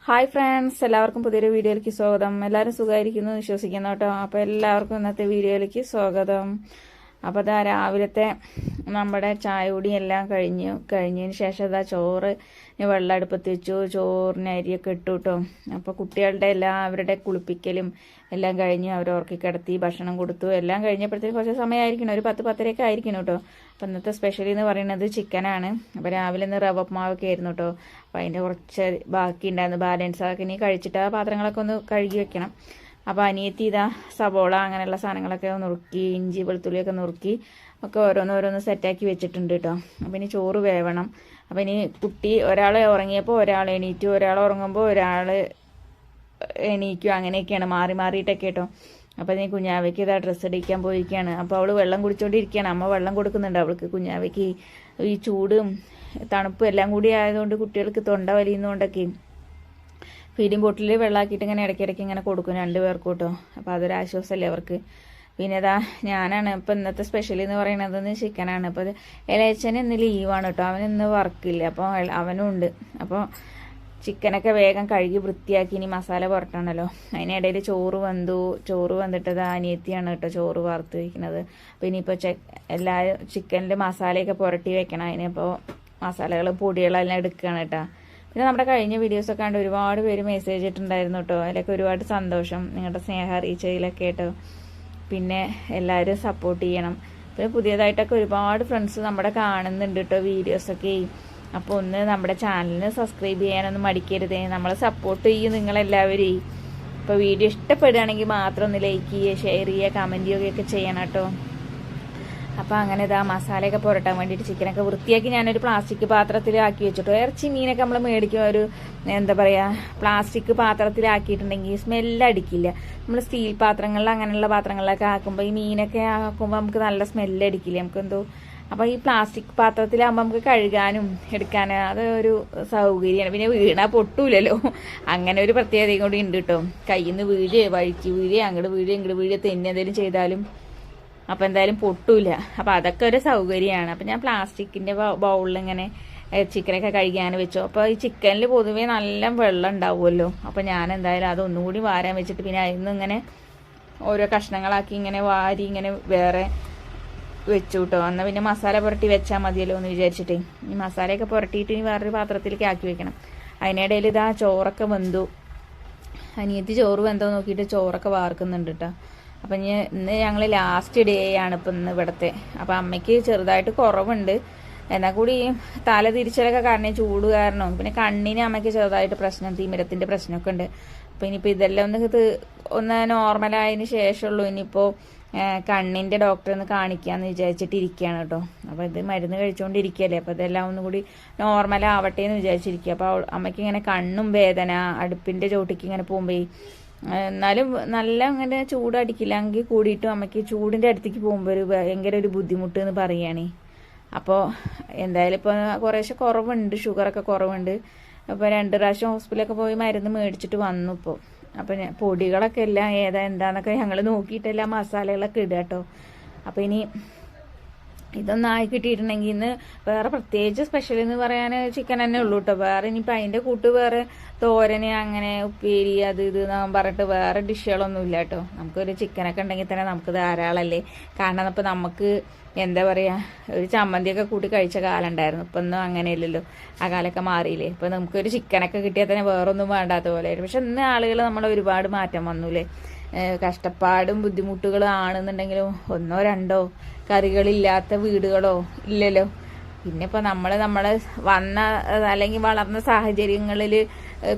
Hi friends, എല്ലാവർക്കും പുതിയൊരു വീഡിയോയിലേക്ക് സ്വാഗതം. എല്ലാവരും സുഖമായിരിക്കുന്നു വിശ്വസിക്കുന്നു കേട്ടോ. അപ്പോൾ എല്ലാവർക്കും ഇന്നത്തെ വീഡിയോയിലേക്ക് സ്വാഗതം. അപ്പോൾ അതാ രാവിലത്തെ നമ്മുടെ ചായ കൂടി എല്ലാം കഴിഞ്ഞതിന് ശേഷം ഇതാ ചോറ് വെള്ളം അടുപ്പത്ത് വെച്ചു. ചോറിന് അരിയൊക്കെ ഇട്ടു കേട്ടോ. അപ്പോൾ കുട്ടികളുടെ എല്ലാവരുടെ കുളിപ്പിക്കലും എല്ലാം കഴിഞ്ഞ് അവർ ഉറക്കി കിടത്തി ഭക്ഷണം കൊടുത്തു. എല്ലാം കഴിഞ്ഞപ്പോഴത്തേക്ക് കുറച്ച് സമയമായിരിക്കണം, ഒരു 10-10:30 ആയിരിക്കണം കേട്ടോ. അപ്പോൾ ഇന്നത്തെ സ്പെഷ്യൽ എന്ന് പറയുന്നത് ചിക്കനാണ്. അപ്പോൾ രാവിലെ ഇന്ന് റവ ഉപ്മാവൊക്കെ ആയിരുന്നു കേട്ടോ. അപ്പോൾ അതിൻ്റെ കുറച്ച് ബാക്കി ഉണ്ടായിരുന്നു, ബാലൻസ് ആക്കി ഇനി കഴിച്ചിട്ട് ആ പാത്രങ്ങളൊക്കെ ഒന്ന് കഴുകി വെക്കണം. അപ്പോൾ അനിയത്തി ഇതാ സവോള അങ്ങനെയുള്ള സാധനങ്ങളൊക്കെ നുറുക്കി, ഇഞ്ചി വെളുത്തുള്ളിയൊക്കെ നുറുക്കി ഒക്കെ ഓരോന്നോരോന്ന് സെറ്റാക്കി വെച്ചിട്ടുണ്ട് കേട്ടോ. അപ്പോൾ ഇനി ചോറ് വേവണം. അപ്പോൾ ഇനി കുട്ടി ഒരാൾ ഉറങ്ങിയപ്പോൾ ഒരാൾ എണീറ്റു, ഒരാൾ ഉറങ്ങുമ്പോൾ ഒരാൾ എണീക്കും, അങ്ങനെയൊക്കെയാണ് മാറി മാറിയിട്ടൊക്കെ കേട്ടോ. അപ്പോൾ ഇനി കുഞ്ഞാവയ്ക്ക് ഇതാ ഡ്രസ്സ് ഇടിക്കാൻ പോയിരിക്കുകയാണ്. അപ്പോൾ അവൾ വെള്ളം കുടിച്ചുകൊണ്ടിരിക്കുകയാണ്. അമ്മ വെള്ളം കൊടുക്കുന്നുണ്ട് അവൾക്ക്. കുഞ്ഞാവയ്ക്ക് ഈ ചൂടും തണുപ്പും എല്ലാം കൂടി ആയതുകൊണ്ട് കുട്ടികൾക്ക് തൊണ്ട വലിയുന്നതുകൊണ്ടൊക്കെ ഫീഡിങ് ബോട്ടിൽ വെള്ളമാക്കിയിട്ട് ഇങ്ങനെ ഇടയ്ക്കിടയ്ക്ക് ഇങ്ങനെ കൊടുക്കും 2 പേർക്കും കേട്ടോ. അപ്പോൾ അതൊരാശ്വാസമല്ലേ അവർക്ക്. പിന്നെ ഇതാ ഞാനാണ് ഇപ്പോൾ ഇന്നത്തെ സ്പെഷ്യൽ എന്ന് പറയുന്നത് ചിക്കനാണ്. അപ്പോൾ അത് ഇളയച്ചന് ഇന്ന് ലീവാണ് കേട്ടോ, അവനിന്ന് വർക്കില്ല, അപ്പോൾ അവനും ഉണ്ട്. അപ്പോൾ ചിക്കനൊക്കെ വേഗം കഴുകി വൃത്തിയാക്കി ഇനി മസാല പുരട്ടണമല്ലോ. അതിനിടയിൽ ചോറ് വന്നിട്ടത് അനിയത്തിയാണ് കേട്ടോ ചോറ് വാർത്ത് വയ്ക്കുന്നത്. അപ്പോൾ ഇനിയിപ്പോൾ എല്ലാവരും ചിക്കനിൽ മസാലയൊക്കെ പുരട്ടി വെക്കണം. അതിനിപ്പോൾ മസാലകൾ പൊടികളെല്ലാം എടുക്കുകയാണ് കേട്ടോ. പിന്നെ നമ്മുടെ കഴിഞ്ഞ വീഡിയോസൊക്കെ കണ്ട് ഒരുപാട് പേര് മെസ്സേജ് ഇട്ടുണ്ടായിരുന്നു കേട്ടോ. അതിലൊക്കെ ഒരുപാട് സന്തോഷം, നിങ്ങളുടെ സ്നേഹം അറിയിച്ചതിലൊക്കെ കേട്ടോ. പിന്നെ എല്ലാവരും സപ്പോർട്ട് ചെയ്യണം. പിന്നെ പുതിയതായിട്ടൊക്കെ ഒരുപാട് ഫ്രണ്ട്സ് നമ്മുടെ കാണുന്നുണ്ട് കേട്ടോ വീഡിയോസൊക്കെ. അപ്പോൾ ഒന്ന് നമ്മുടെ ചാനലിന് സബ്സ്ക്രൈബ് ചെയ്യാനൊന്നും മടിക്കരുതേ, നമ്മളെ സപ്പോർട്ട് ചെയ്യും നിങ്ങളെല്ലാവരും. ഇപ്പോൾ വീഡിയോ ഇഷ്ടപ്പെടുകയാണെങ്കിൽ മാത്രം ഒന്ന് ലൈക്ക് ചെയ്യുക, ഷെയർ ചെയ്യുക, കമൻറ്റ് ചെയ്യുകയൊക്കെ ചെയ്യണം കേട്ടോ. അപ്പോൾ അങ്ങനെ ഇതാ മസാലയൊക്കെ പുരട്ടാൻ വേണ്ടിയിട്ട് ചിക്കനൊക്കെ വൃത്തിയാക്കി ഞാനൊരു പ്ലാസ്റ്റിക് പാത്രത്തിൽ ആക്കി വെച്ചിട്ടു. ഇറച്ചി മീനൊക്കെ നമ്മൾ മേടിക്കും ഒരു എന്താ പറയുക പ്ലാസ്റ്റിക് പാത്രത്തിലാക്കിയിട്ടുണ്ടെങ്കിൽ സ്മെല്ലടിക്കില്ല. നമ്മൾ സ്റ്റീൽ പാത്രങ്ങളിൽ അങ്ങനെയുള്ള പാത്രങ്ങളിലൊക്കെ ആക്കുമ്പോൾ ഈ മീനൊക്കെ ആക്കുമ്പോൾ നമുക്ക് നല്ല സ്മെല്ലടിക്കില്ല, നമുക്കെന്തോ. അപ്പോൾ ഈ പ്ലാസ്റ്റിക് പാത്രത്തിലാകുമ്പോൾ നമുക്ക് കഴുകാനും എടുക്കാനും അത് ഒരു സൗകര്യമാണ്. പിന്നെ വീണാൽ പൊട്ടൂലല്ലോ, അങ്ങനെ ഒരു പ്രത്യേകതയും കൂടി ഉണ്ട് കേട്ടോ. കയ്യിൽ നിന്ന് വഴിക്ക് അങ്ങോട്ട് ഇങ്ങോട്ട് തെന്നി എന്തെങ്കിലും ചെയ്താലും അപ്പോൾ എന്തായാലും പൊട്ടൂല. അപ്പോൾ അതൊക്കെ ഒരു സൗകര്യമാണ്. അപ്പോൾ ഞാൻ പ്ലാസ്റ്റിക്കിൻ്റെ ബൗളിൽ ഇങ്ങനെ ചിക്കനൊക്കെ കഴുകാൻ വെച്ചു. അപ്പോൾ ഈ ചിക്കനിൽ പൊതുവേ നല്ല വെള്ളം ഉണ്ടാവുമല്ലോ. അപ്പോൾ ഞാൻ എന്തായാലും അതൊന്നും കൂടി വാരാൻ വെച്ചിട്ട് പിന്നെ അതിൽ നിന്ന് ഇങ്ങനെ ഓരോ കഷ്ണങ്ങളാക്കി ഇങ്ങനെ വാരി ഇങ്ങനെ വേറെ വെച്ചു കേട്ടോ. എന്നാൽ പിന്നെ മസാല പുരട്ടി വെച്ചാൽ മതിയല്ലോ എന്ന് വിചാരിച്ചിട്ടേ. ഈ മസാലയൊക്കെ പുരട്ടിയിട്ട് ഇനി വേറൊരു പാത്രത്തിലേക്ക് ആക്കി വെക്കണം. അതിനിടയിൽ ഇതാ ചോറൊക്കെ വെന്തു. അനിയത്തി ചോറ് വെന്തോ നോക്കിയിട്ട് ചോറൊക്കെ വാർക്കുന്നുണ്ട് കേട്ടോ. അപ്പം ഇന്ന് ഞങ്ങൾ ലാസ്റ്റ് ഡേ ആണ് ഇപ്പം ഇന്ന് ഇവിടുത്തെ. അപ്പം അമ്മയ്ക്ക് ചെറുതായിട്ട് കുറവുണ്ട്, എന്നാൽ കൂടി തല തിരിച്ചലൊക്കെ കാരണം ചൂട് കാരണം പിന്നെ കണ്ണിന് അമ്മയ്ക്ക് ചെറുതായിട്ട് പ്രശ്നം, തിമിരത്തിൻ്റെ പ്രശ്നമൊക്കെ ഉണ്ട്. അപ്പം ഇനിയിപ്പോൾ ഇതെല്ലാം ഒന്ന് നോർമലായതിന് ശേഷമുള്ളൂ ഇനിയിപ്പോൾ കണ്ണിൻ്റെ ഡോക്ടറെ ഒന്ന് കാണിക്കാമെന്ന് വിചാരിച്ചിട്ടിരിക്കുകയാണ് കേട്ടോ. അപ്പോൾ ഇത് മരുന്ന് കഴിച്ചുകൊണ്ടിരിക്കുകയല്ലേ, അപ്പോൾ ഇതെല്ലാം ഒന്നും കൂടി നോർമലാവട്ടെ എന്ന് വിചാരിച്ചിരിക്കുക. അപ്പോൾ അമ്മയ്ക്ക് ഇങ്ങനെ കണ്ണും വേദന, അടുപ്പിൻ്റെ ചോട്ടിക്ക് ഇങ്ങനെ പോകുമ്പോൾ എന്നാലും നല്ല അങ്ങനെ ചൂടടിക്കില്ലെങ്കിൽ കൂടിയിട്ടും അമ്മയ്ക്ക് ചൂടിൻ്റെ അടുത്തേക്ക് പോകുമ്പോൾ ഭയങ്കര ഒരു ബുദ്ധിമുട്ട് എന്ന് പറയുകയാണ്. അപ്പോൾ എന്തായാലും ഇപ്പോൾ കുറേശ്ശെ കുറവുണ്ട്, ഷുഗറൊക്കെ കുറവുണ്ട്. അപ്പോൾ 2 പ്രാവശ്യം ഹോസ്പിറ്റലൊക്കെ പോയി മരുന്ന് മേടിച്ചിട്ട് വന്നു ഇപ്പോൾ. അപ്പോൾ പൊടികളൊക്കെ എല്ലാം എന്താന്നൊക്കെ ഞങ്ങൾ നോക്കിയിട്ടെല്ലാം മസാലകളൊക്കെ ഇടുക കേട്ടോ. അപ്പോൾ ഇനി ഇതൊന്നായി കിട്ടിയിട്ടുണ്ടെങ്കിൽ ഇന്ന് വേറെ പ്രത്യേകിച്ച് സ്പെഷ്യൽ എന്ന് പറയാൻ ചിക്കൻ തന്നെ ഉള്ളൂ കേട്ടോ. വേറെ ഇനിയിപ്പോൾ അതിൻ്റെ കൂട്ട് വേറെ തോരന് അങ്ങനെ ഉപ്പേരി അത് ഇത് പറഞ്ഞിട്ട് വേറെ ഡിഷുകളൊന്നും ഇല്ല കേട്ടോ. നമുക്കൊരു ചിക്കനൊക്കെ ഉണ്ടെങ്കിൽ തന്നെ നമുക്ക് ധാരാളമല്ലേ. കാരണം ഇപ്പോൾ നമുക്ക് എന്താ പറയുക ഒരു ചമ്മന്തിയൊക്കെ കൂട്ടി കഴിച്ച കാലം ഉണ്ടായിരുന്നു. ഇപ്പം ഒന്നും അങ്ങനെയല്ലല്ലോ, ആ കാലമൊക്കെ മാറിയില്ലേ. ഇപ്പോൾ നമുക്കൊരു ചിക്കനൊക്കെ കിട്ടിയാൽ തന്നെ വേറൊന്നും വേണ്ടാത്ത പോലെ. പക്ഷെ ഇന്ന് ആളുകൾ നമ്മളെ ഒരുപാട് മാറ്റം വന്നുല്ലേ. കഷ്ടപ്പാടും ബുദ്ധിമുട്ടുകളും ആണെന്നുണ്ടെങ്കിലും 1-2 കറികളില്ലാത്ത വീടുകളോ ഇല്ലല്ലോ. പിന്നെ ഇപ്പോൾ നമ്മൾ വന്ന അല്ലെങ്കിൽ വളർന്ന സാഹചര്യങ്ങളിൽ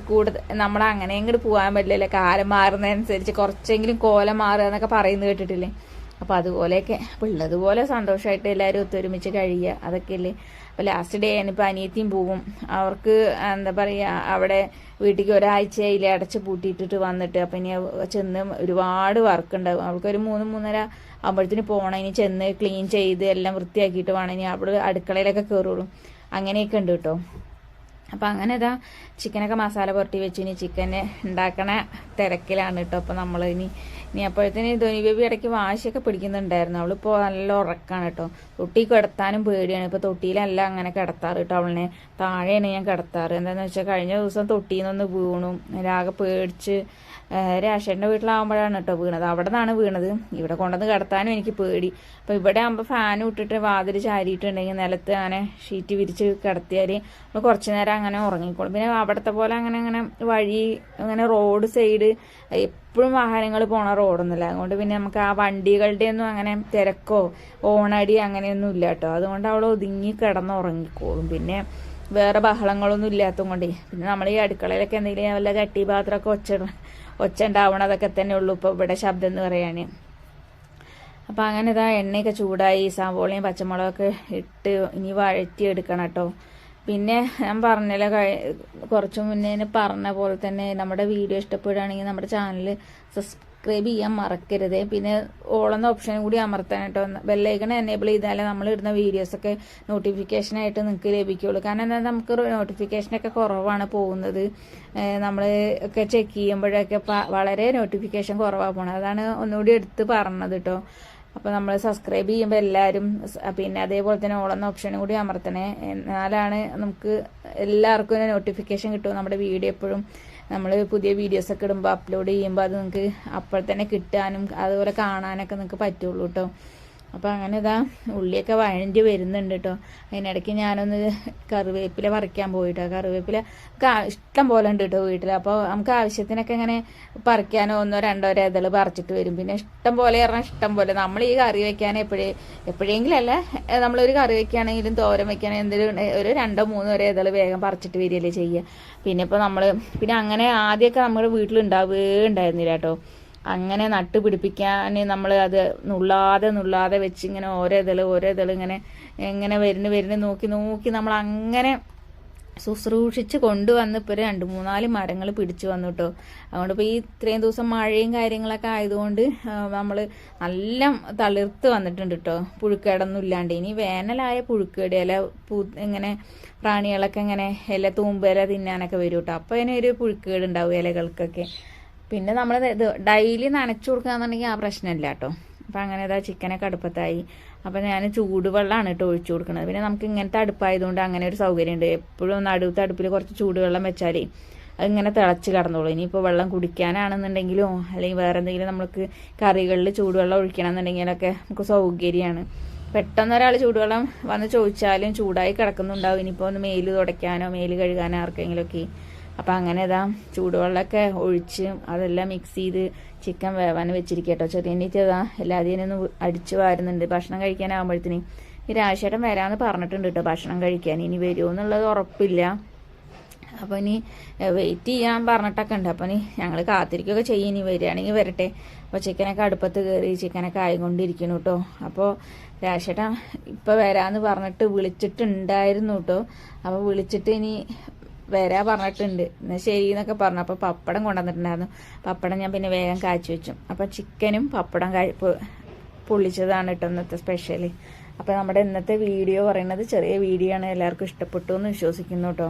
നമ്മൾ അങ്ങനെ ഇങ്ങോട്ട് പോകാൻ പറ്റില്ലല്ലോ. കാലം മാറുന്നതനുസരിച്ച് കുറച്ചെങ്കിലും കോലം മാറുക എന്നൊക്കെ പറയുന്നത് കേട്ടിട്ടില്ലേ. അപ്പോൾ അതുപോലെയൊക്കെ അപ്പോൾ ഉള്ളതുപോലെ സന്തോഷമായിട്ട് എല്ലാവരും ഒത്തൊരുമിച്ച് കഴിയുക, അതൊക്കെയല്ലേ. അപ്പോൾ ലാസ്റ്റ് ഡേ ആണിപ്പോൾ അനിയത്തിയും പോവും. അവർക്ക് എന്താ പറയുക അവിടെ വീട്ടിലേക്ക് ഒരാഴ്ചയിൽ അടച്ച് പൂട്ടിയിട്ടിട്ട് വന്നിട്ട് അപ്പം ഇനി ചെന്ന് ഒരുപാട് വർക്ക് ഉണ്ടാവും. അവൾക്കൊരു 3-3:30 ആകുമ്പോഴത്തേന് പോകണം. ഇനി ചെന്ന് ക്ലീൻ ചെയ്ത് എല്ലാം വൃത്തിയാക്കിയിട്ട് വേണം ഇനി അവിടെ അടുക്കളയിലൊക്കെ കയറുള്ളൂ. അങ്ങനെയൊക്കെ ഉണ്ട് കേട്ടോ. അപ്പം അങ്ങനെ ഇതാ ചിക്കനൊക്കെ മസാല പുരട്ടി വെച്ച് ഇനി ചിക്കനെ ഉണ്ടാക്കണ തിരക്കിലാണ് കേട്ടോ. അപ്പം നമ്മൾ ഇനി അപ്പോഴത്തേന് ധോനി ബേബി ഇടയ്ക്ക് വാശിയൊക്കെ പിടിക്കുന്നുണ്ടായിരുന്നു. അവളിപ്പോൾ നല്ല ഉറക്കാണ് കേട്ടോ. തൊട്ടി കിടത്താനും പേടിയാണ്. ഇപ്പോൾ തൊട്ടിയിലല്ല അങ്ങനെ കിടത്താറ് കേട്ടോ. അവളിനെ താഴെയാണ് ഞാൻ കിടത്താറ്. എന്താണെന്ന് വെച്ചാൽ കഴിഞ്ഞ ദിവസം തൊട്ടിയിൽ നിന്നൊന്ന് വീണു. ആകെ പേടിച്ച് രാശേൻ്റെ വീട്ടിലാവുമ്പോഴാണ് കേട്ടോ വീണത്. അവിടെ നിന്നാണ് വീണത്. ഇവിടെ കൊണ്ടുവന്ന് കിടത്താനും എനിക്ക് പേടി. അപ്പോൾ ഇവിടെ ആകുമ്പോൾ ഫാൻ ഇട്ടിട്ട് വാതിൽ ചാരിയിട്ടുണ്ടെങ്കിൽ നിലത്ത് അങ്ങനെ ഷീറ്റ് വിരിച്ച് കിടത്തിയാൽ നമ്മൾ കുറച്ച് നേരം അങ്ങനെ ഉറങ്ങിക്കോളും. പിന്നെ അവിടുത്തെ പോലെ അങ്ങനെ വഴി അങ്ങനെ റോഡ് സൈഡ് എപ്പോഴും വാഹനങ്ങൾ പോണ റോഡൊന്നുമില്ല. അതുകൊണ്ട് പിന്നെ നമുക്ക് ആ വണ്ടികളുടെ ഒന്നും അങ്ങനെ തിരക്കോ ഓണടി അങ്ങനെയൊന്നും ഇല്ല കേട്ടോ. അതുകൊണ്ട് അവൾ ഒതുങ്ങി കിടന്ന് ഉറങ്ങിക്കോളും. പിന്നെ വേറെ ബഹളങ്ങളൊന്നും ഇല്ലാത്തത് കൊണ്ടേ. പിന്നെ നമ്മൾ ഈ അടുക്കളയിലൊക്കെ എന്തെങ്കിലും വല്ല ചട്ടി പാത്രമൊക്കെ ഒച്ച ഉണ്ടാവണതൊക്കെ തന്നെ ഉള്ളൂ ഇപ്പോൾ ഇവിടെ ശബ്ദം എന്ന് പറയാൻ. അപ്പം അങ്ങനെ ഇതാ എണ്ണയൊക്കെ ചൂടായി സവോളയും പച്ചമുളകൊക്കെ ഇട്ട് ഇനി വഴറ്റിയെടുക്കണം കേട്ടോ. പിന്നെ ഞാൻ പറഞ്ഞില്ല കുറച്ച് മുന്നേ പറഞ്ഞ പോലെ തന്നെ നമ്മുടെ വീഡിയോ ഇഷ്ടപ്പെടുകയാണെങ്കിൽ നമ്മുടെ ചാനൽ സബ്സ്ക്രൈബ് ചെയ്യാൻ മറക്കരുത്. പിന്നെ ഓളെന്ന ഓപ്ഷനും കൂടി അമർത്താൻ കേട്ടോ. ബെല്ലൈക്കൺ എനേബിൾ ചെയ്താലേ നമ്മൾ ഇടുന്ന വീഡിയോസൊക്കെ നോട്ടിഫിക്കേഷനായിട്ട് നിങ്ങൾക്ക് ലഭിക്കുകയുള്ളൂ. കാരണം എന്താ നമുക്ക് നോട്ടിഫിക്കേഷനൊക്കെ കുറവാണ് പോകുന്നത്. നമ്മൾ ഒക്കെ ചെക്ക് ചെയ്യുമ്പോഴൊക്കെ വളരെ നോട്ടിഫിക്കേഷൻ കുറവാണ് പോകണത്. അതാണ് ഒന്നുകൂടി എടുത്ത് പറഞ്ഞത് കേട്ടോ. അപ്പോൾ നമ്മൾ സബ്സ്ക്രൈബ് ചെയ്യുമ്പോൾ എല്ലാവരും പിന്നെ അതേപോലെ തന്നെ ഓളെന്ന ഓപ്ഷനും കൂടി അമർത്തണേ. എന്നാലാണ് നമുക്ക് എല്ലാവർക്കും നോട്ടിഫിക്കേഷൻ കിട്ടും. നമ്മുടെ വീഡിയോ എപ്പോഴും നമ്മൾ പുതിയ വീഡിയോസൊക്കെ ഇടുമ്പോൾ അപ്ലോഡ് ചെയ്യുമ്പോൾ അത് നിങ്ങൾക്ക് അപ്പോൾ തന്നെ കിട്ടാനും അതുപോലെ കാണാനൊക്കെ നിങ്ങൾക്ക് പറ്റുള്ളൂ കേട്ടോ. അപ്പോൾ അങ്ങനെ ഇതാ ഉള്ളിയൊക്കെ വഴഞ്ഞ് വരുന്നുണ്ട് കേട്ടോ. അതിനിടയ്ക്ക് ഞാനൊന്ന് കറിവേപ്പില പറിക്കാൻ പോയിട്ടോ. കറിവേപ്പില ഇഷ്ടം പോലെ ഉണ്ട് കേട്ടോ വീട്ടിൽ. അപ്പോൾ നമുക്ക് ആവശ്യത്തിനൊക്കെ ഇങ്ങനെ പറിക്കാനോ ഒന്നോ രണ്ടോ ഇതൾ പറിച്ചിട്ട് വരും. പിന്നെ ഇഷ്ടം പോലെ പറഞ്ഞാൽ ഇഷ്ടം പോലെ നമ്മൾ ഈ കറി വയ്ക്കാൻ എപ്പോഴെങ്കിലും അല്ല, നമ്മളൊരു കറി വയ്ക്കുകയാണെങ്കിലും തോരൻ വയ്ക്കുകയാണെങ്കിൽ എന്തെങ്കിലും ഒരു രണ്ടോ മൂന്നോ ഇതൾ വേഗം പറിച്ചിട്ട് വരികയല്ലേ ചെയ്യുക. പിന്നെ ഇപ്പോൾ പിന്നെ അങ്ങനെ ആദ്യമൊക്കെ നമ്മുടെ വീട്ടിലുണ്ടാവുകയുണ്ടായിരുന്നില്ല കേട്ടോ. അങ്ങനെ നട്ട് പിടിപ്പിക്കാൻ നമ്മൾ അത് നുള്ളാതെ വെച്ച് ഇങ്ങനെ ഓരോ ഇതൾ ഇങ്ങനെ വരുന്നു നോക്കി നമ്മൾ അങ്ങനെ ശുശ്രൂഷിച്ച് കൊണ്ടുവന്ന് ഇപ്പോൾ 2-3-4 മരങ്ങൾ പിടിച്ചു വന്നു കേട്ടോ. അതുകൊണ്ട് ഇപ്പോൾ ഈ ഇത്രയും ദിവസം മഴയും കാര്യങ്ങളൊക്കെ ആയതുകൊണ്ട് നമ്മൾ നല്ല തളിർത്ത് വന്നിട്ടുണ്ട് കേട്ടോ. പുഴുക്കേടൊന്നും ഇല്ലാണ്ട്. ഇനി വേനലായ പുഴുക്കേട് ഇല ഇങ്ങനെ പ്രാണികളൊക്കെ ഇങ്ങനെ തൂമ്പില തിന്നാനൊക്കെ വരും കേട്ടോ. അപ്പോൾ അതിനൊരു പുഴുക്കേട് ഉണ്ടാവും ഇലകൾക്കൊക്കെ. പിന്നെ നമ്മൾ ഡെയിലി നനച്ചു കൊടുക്കുകയെന്നുണ്ടെങ്കിൽ ആ പ്രശ്നമില്ല കേട്ടോ. അപ്പം അങ്ങനെ ഇതാ ചിക്കനൊക്കെ അടുപ്പത്തായി. അപ്പം ഞാൻ ചൂടുവെള്ളമാണ് കേട്ടോ ഒഴിച്ചു കൊടുക്കുന്നത്. പിന്നെ നമുക്ക് ഇങ്ങനത്തെ അടുപ്പായതുകൊണ്ട് അങ്ങനെ ഒരു സൗകര്യമുണ്ട്. എപ്പോഴും നടുവത്തെ അടുപ്പിൽ കുറച്ച് ചൂടുവെള്ളം വെച്ചാലേ അതിങ്ങനെ തിളച്ച് കിടന്നോളൂ. ഇനിയിപ്പോൾ വെള്ളം കുടിക്കാനാണെന്നുണ്ടെങ്കിലോ അല്ലെങ്കിൽ വേറെ എന്തെങ്കിലും നമുക്ക് കറികളിൽ ചൂടുവെള്ളം ഒഴിക്കണമെന്നുണ്ടെങ്കിലൊക്കെ നമുക്ക് സൗകര്യമാണ്. പെട്ടെന്ന് ഒരാൾ ചൂടുവെള്ളം വന്ന് ചോദിച്ചാലും ചൂടായി കിടക്കുന്നുണ്ടാവും. ഇനിയിപ്പോൾ ഒന്ന് മേല് തുടയ്ക്കാനോ മേല് കഴുകാനോ ആർക്കെങ്കിലുമൊക്കെ. അപ്പം അങ്ങനെ ഇതാ ചൂടുവെള്ളമൊക്കെ ഒഴിച്ച് അതെല്ലാം മിക്സ് ചെയ്ത് ചിക്കൻ വേവാൻ വെച്ചിരിക്കട്ടോ. ചെറിയ എല്ലാതിനും ഒന്ന് അടിച്ചു വാരുന്നുണ്ട്. ഭക്ഷണം കഴിക്കാനാകുമ്പോഴത്തേന് ഈ രാശേട്ടൻ വരാമെന്ന് പറഞ്ഞിട്ടുണ്ട് കേട്ടോ ഭക്ഷണം കഴിക്കാൻ. ഇനി വരുമോ എന്നുള്ളത് ഉറപ്പില്ല. അപ്പോൾ ഇനി വെയിറ്റ് ചെയ്യാൻ പറഞ്ഞിട്ടൊക്കെ ഉണ്ട്. അപ്പോൾ ഇനി ഞങ്ങൾ കാത്തിരിക്കുകയൊക്കെ ചെയ്യും. ഇനി വരികയാണെങ്കിൽ വരട്ടെ. അപ്പോൾ ചിക്കനൊക്കെ അടുപ്പത്ത് കയറി ചിക്കനൊക്കെ ആയിക്കൊണ്ടിരിക്കുന്നു കേട്ടോ. അപ്പോൾ രാശേട്ടൻ ഇപ്പോൾ വരാമെന്ന് പറഞ്ഞിട്ട് വിളിച്ചിട്ടുണ്ടായിരുന്നു കേട്ടോ. അപ്പോൾ വിളിച്ചിട്ട് ഇനി വരാ പറഞ്ഞിട്ടുണ്ട്. എന്നാൽ ശരി എന്നൊക്കെ പറഞ്ഞു. അപ്പോൾ പപ്പടം കൊണ്ടുവന്നിട്ടുണ്ടായിരുന്നു. പപ്പടം ഞാൻ പിന്നെ വേഗം കാച്ചി വെച്ചു. അപ്പോൾ ചിക്കനും പപ്പടം പൊള്ളിച്ചതാണ് കേട്ടോ ഇന്നത്തെ സ്പെഷ്യൽ. അപ്പോൾ നമ്മുടെ ഇന്നത്തെ വീഡിയോ പറയുന്നത് ചെറിയ വീഡിയോ ആണ്. എല്ലാവർക്കും ഇഷ്ടപ്പെട്ടു എന്ന് വിശ്വസിക്കുന്നു കേട്ടോ.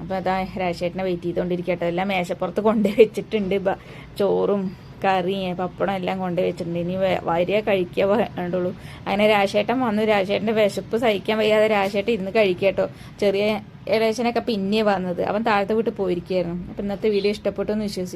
അപ്പോൾ അതാ രാശേട്ടനെ വെയിറ്റ് ചെയ്തുകൊണ്ടിരിക്കട്ടോ. എല്ലാം മേശപ്പുറത്ത് കൊണ്ടുവച്ചിട്ടുണ്ട്. ചോറും കറിയും പപ്പടം എല്ലാം കൊണ്ടുവച്ചിട്ടുണ്ട്. ഇനി വരിക കഴിക്കുക വേണ്ടുള്ളൂ. അങ്ങനെ രാശേട്ടൻ വന്നു. രാശേട്ടൻ്റെ വിശപ്പ് സഹിക്കാൻ വയ്യാതെ രാശേട്ടൻ ഇരുന്ന് കഴിക്കട്ടോ. ചെറിയ ഇളയച്ചനൊക്കെ പിന്നെ വന്നത്. അവൻ താഴത്തെ വീട്ടിൽ പോയിരിക്കുകയായിരുന്നു. അപ്പം ഇന്നത്തെ വീഡിയോ ഇഷ്ടപ്പെട്ടു എന്ന് വിശ്വസിക്കും.